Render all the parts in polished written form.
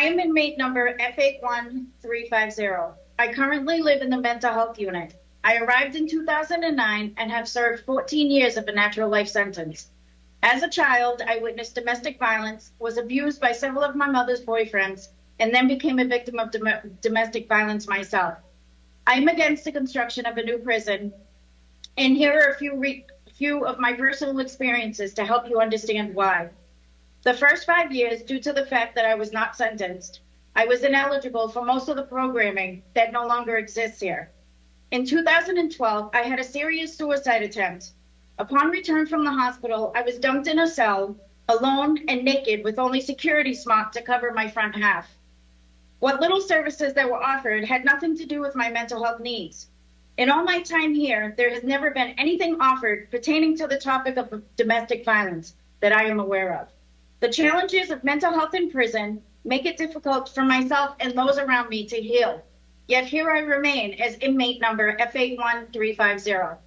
I am inmate number F81350. I currently live in the mental health unit. I arrived in 2009 and have served 14 years of a natural life sentence. As a child, I witnessed domestic violence, was abused by several of my mother's boyfriends, and then became a victim of domestic violence myself. I'm against the construction of a new prison, and here are a few of my personal experiences to help you understand why. The first 5 years, due to the fact that I was not sentenced, I was ineligible for most of the programming that no longer exists here. In 2012, I had a serious suicide attempt. Upon return from the hospital, I was dumped in a cell, alone and naked, with only security smock to cover my front half. What little services that were offered had nothing to do with my mental health needs. In all my time here, there has never been anything offered pertaining to the topic of domestic violence that I am aware of. The challenges of mental health in prison make it difficult for myself and those around me to heal. Yet here I remain as inmate number F81350.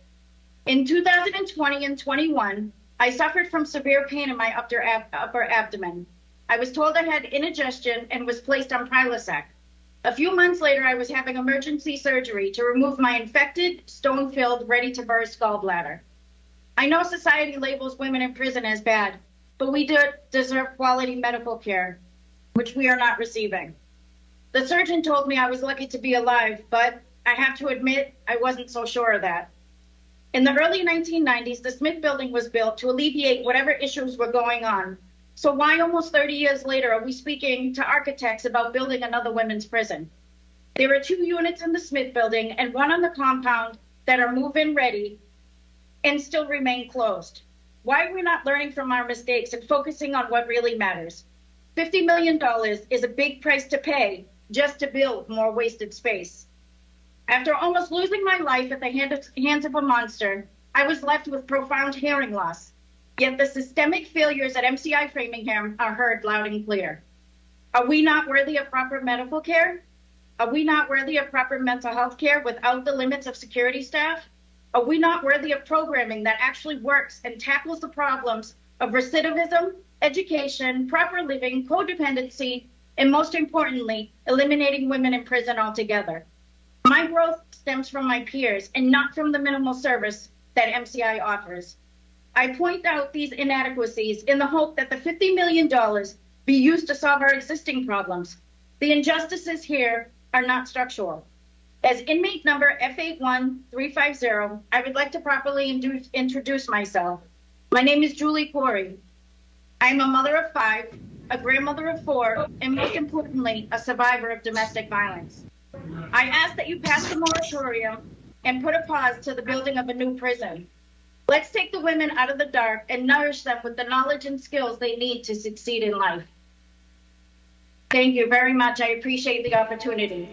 In 2020 and 21, I suffered from severe pain in my upper abdomen. I was told I had indigestion and was placed on Prilosec. A few months later, I was having emergency surgery to remove my infected, stone-filled, ready-to-burst gallbladder. I know society labels women in prison as bad, but we deserve quality medical care, which we are not receiving. The surgeon told me I was lucky to be alive, but I have to admit I wasn't so sure of that. In the early 1990s, the Smith Building was built to alleviate whatever issues were going on. So why almost 30 years later are we speaking to architects about building another women's prison? There are 2 units in the Smith Building and 1 on the compound that are move-in ready and still remain closed. Why are we not learning from our mistakes and focusing on what really matters? $50 million is a big price to pay just to build more wasted space. After almost losing my life at the hands of a monster, I was left with profound hearing loss. Yet the systemic failures at MCI Framingham are heard loud and clear. Are we not worthy of proper medical care? Are we not worthy of proper mental health care without the limits of security staff? Are we not worthy of programming that actually works and tackles the problems of recidivism, education, proper living, codependency, and most importantly, eliminating women in prison altogether? My growth stems from my peers and not from the minimal service that MCI offers. I point out these inadequacies in the hope that the $50 million be used to solve our existing problems. The injustices here are not structural. As inmate number F81350, I would like to properly introduce myself. My name is Julie Corey. I'm a mother of 5, a grandmother of 4, and most importantly, a survivor of domestic violence. I ask that you pass the moratorium and put a pause to the building of a new prison. Let's take the women out of the dark and nourish them with the knowledge and skills they need to succeed in life. Thank you very much. I appreciate the opportunity.